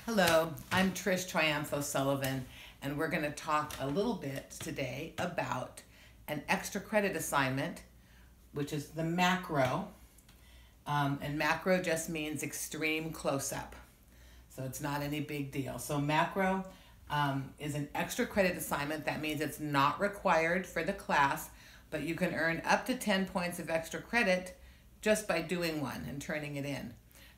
Hello, I'm Trish Triumph O'Sullivan, and we're going to talk a little bit today about an extra credit assignment, which is the macro. And macro just means extreme close-up, so it's not any big deal. So macro is an extra credit assignment. That means it's not required for the class, but you can earn up to 10 points of extra credit just by doing one and turning it in.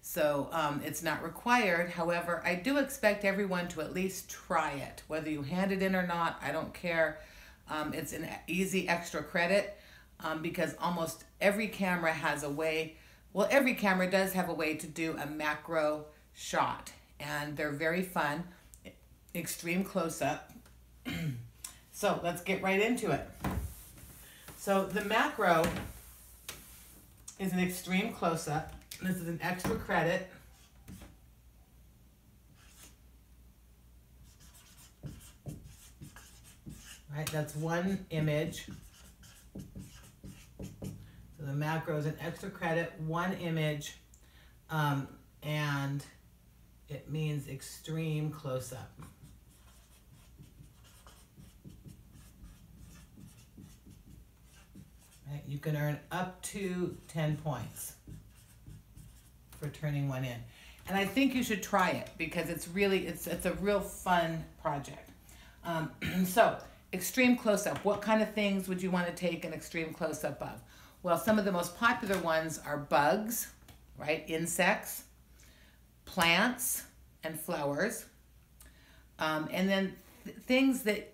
So it's not required. However, I do expect everyone to at least try it. Whether you hand it in or not, I don't care. It's an easy extra credit because almost every camera has a way, well, every camera does have a way to do a macro shot. And they're very fun, extreme close-up. So let's get right into it. So the macro is an extreme close-up. This is an extra credit. Right, that's one image. So the macro is an extra credit, one image, and it means extreme close-up. Right, you can earn up to 10 points for turning one in. And I think you should try it because it's a real fun project. So extreme close-up, what kind of things would you want to take an extreme close-up of? Well, some of the most popular ones are bugs, right? Insects, plants, and flowers. And then things that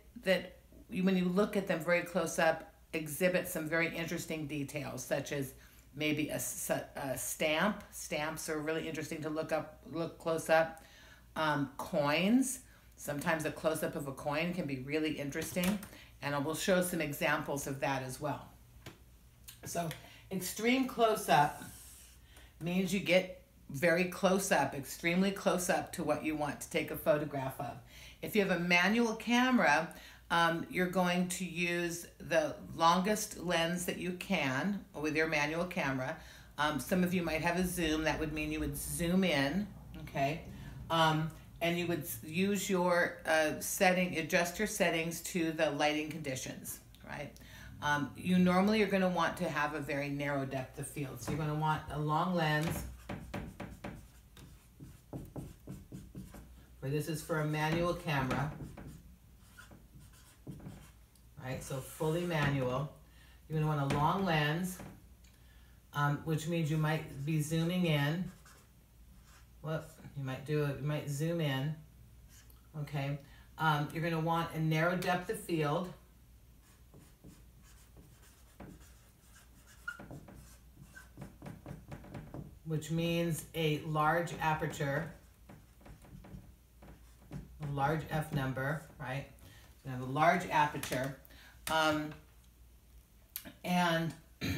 when you look at them very close up, exhibit some very interesting details, such as maybe a stamp. Stamps are really interesting to look close up. Coins. Sometimes a close-up of a coin can be really interesting, and I will show some examples of that as well. So extreme close-up means you get very close up, extremely close up to what you want to take a photograph of. If you have a manual camera, you're going to use the longest lens that you can with your manual camera. Some of you might have a zoom. That would mean you would zoom in, okay? And you would use your adjust your settings to the lighting conditions, right? You normally are going to want to have a very narrow depth of field. So you're going to want a long lens. This is for a manual camera. Right, so fully manual. You're going to want a long lens, which means you might be zooming in. You might zoom in. Okay, you're going to want a narrow depth of field. Which means a large aperture, a large f number, right? You have a large aperture. And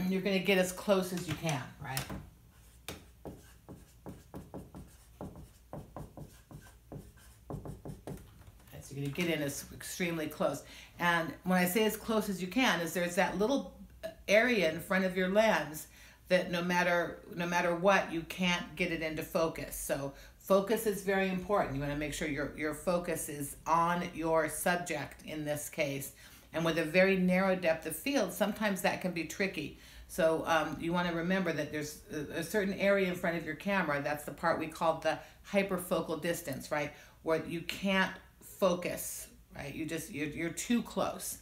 you're going to get as close as you can, right? Okay, so you're going to get in as extremely close. And when I say as close as you can, is there's that little area in front of your lens that no matter what, you can't get it into focus. So focus is very important. You want to make sure your focus is on your subject in this case. And with a very narrow depth of field, sometimes that can be tricky. So you want to remember that there's a certain area in front of your camera. That's the part we call the hyperfocal distance, right? Where you can't focus, right? You're too close.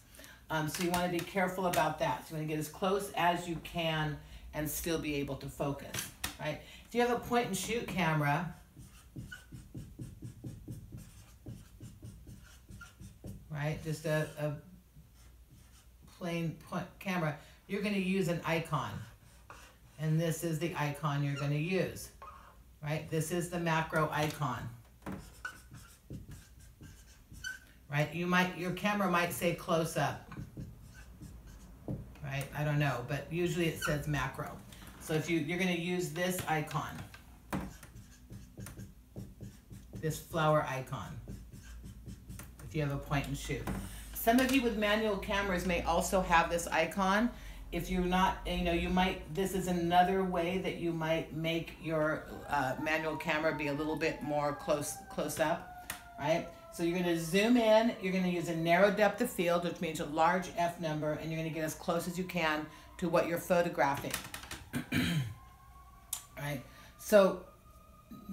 So you want to be careful about that. So you want to get as close as you can and still be able to focus, right? If you have a point and shoot camera, right, just a plain point camera, you're going to use an icon. And this is the icon you're going to use, right? This is the macro icon. Right? Your camera might say close up. Right? I don't know, but usually it says macro. So if you're going to use this icon, this flower icon, if you have a point and shoot. Some of you with manual cameras may also have this icon, if you're not, you know, you might, this is another way that you might make your manual camera be a little bit more close up, right? So you're going to zoom in, you're going to use a narrow depth of field, which means a large F number, and you're going to get as close as you can to what you're photographing, right? So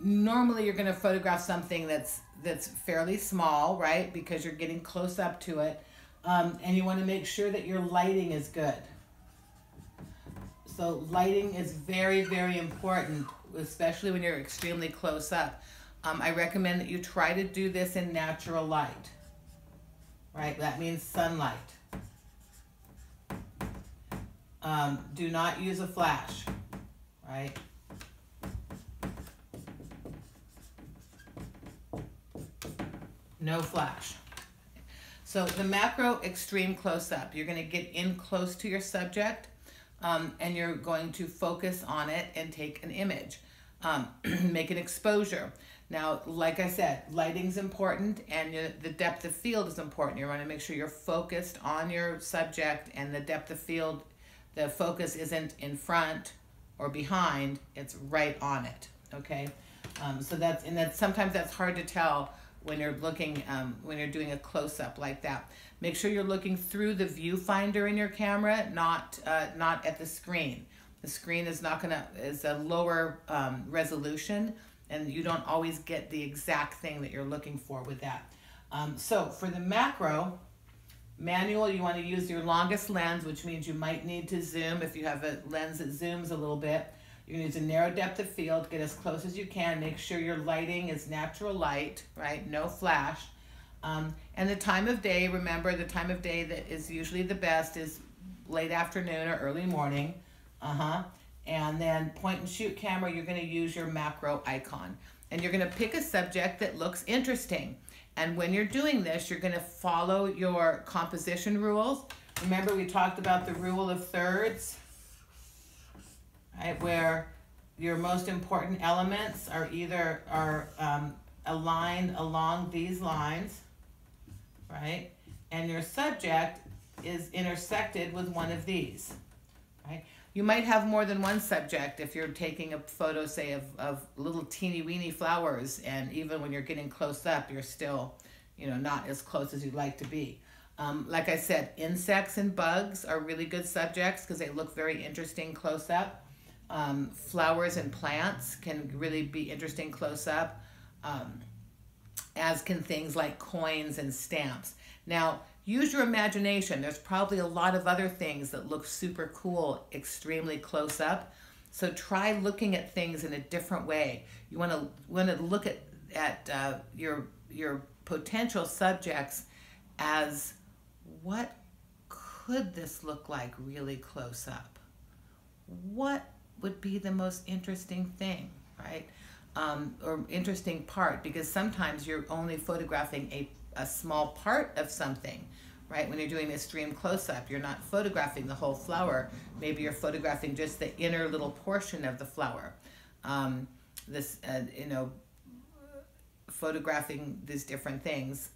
normally you're going to photograph something that's fairly small, right? Because you're getting close up to it, and you want to make sure that your lighting is good. So lighting is very, very important, especially when you're extremely close up. I recommend that you try to do this in natural light, right? That means sunlight. Do not use a flash, right? No flash. So the macro extreme close up, you're going to get in close to your subject, and you're going to focus on it and take an image. Make an exposure. Now, like I said, lighting's important, and the depth of field is important. You want to make sure you're focused on your subject, and the depth of field, the focus isn't in front or behind, it's right on it, okay? So that's sometimes that's hard to tell when you're looking, when you're doing a close-up like that. Make sure you're looking through the viewfinder in your camera, not at the screen. The screen is is a lower resolution, and you don't always get the exact thing that you're looking for with that. So for the macro, manual, you want to use your longest lens, which means you might need to zoom. If you have a lens that zooms a little bit, you're going to use a narrow depth of field, get as close as you can, make sure your lighting is natural light, right? No flash. And the time of day, remember the time of day that is usually the best is late afternoon or early morning. And then point and shoot camera, you're going to use your macro icon. And you're going to pick a subject that looks interesting. And when you're doing this, you're going to follow your composition rules. Remember we talked about the rule of thirds, right? Where your most important elements are either aligned along these lines, right? And your subject is intersected with one of these, right? You might have more than one subject if you're taking a photo, say, of little teeny weeny flowers, and even when you're getting close up, you're still, you know, not as close as you'd like to be. Like I said, insects and bugs are really good subjects because they look very interesting close up. Flowers and plants can really be interesting close up, as can things like coins and stamps. Now, use your imagination. There's probably a lot of other things that look super cool, extremely close up. So try looking at things in a different way. You want to look at your potential subjects as, what could this look like really close up? What would be the most interesting thing, right? Or interesting part, because sometimes you're only photographing a small part of something, right? When you're doing extreme close-up, you're not photographing the whole flower. Maybe you're photographing just the inner little portion of the flower. You know, photographing these different things,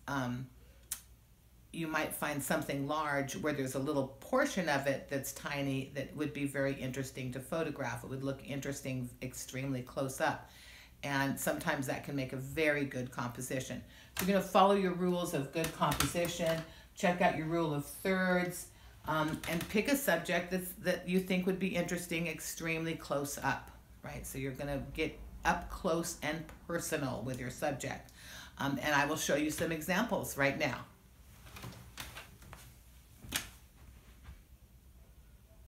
you might find something large where there's a little portion of it that's tiny that would be very interesting to photograph. It would look interesting extremely close up. And sometimes that can make a very good composition. You're going to follow your rules of good composition, check out your rule of thirds, and pick a subject that you think would be interesting extremely close up, right? So you're going to get up close and personal with your subject. And I will show you some examples right now.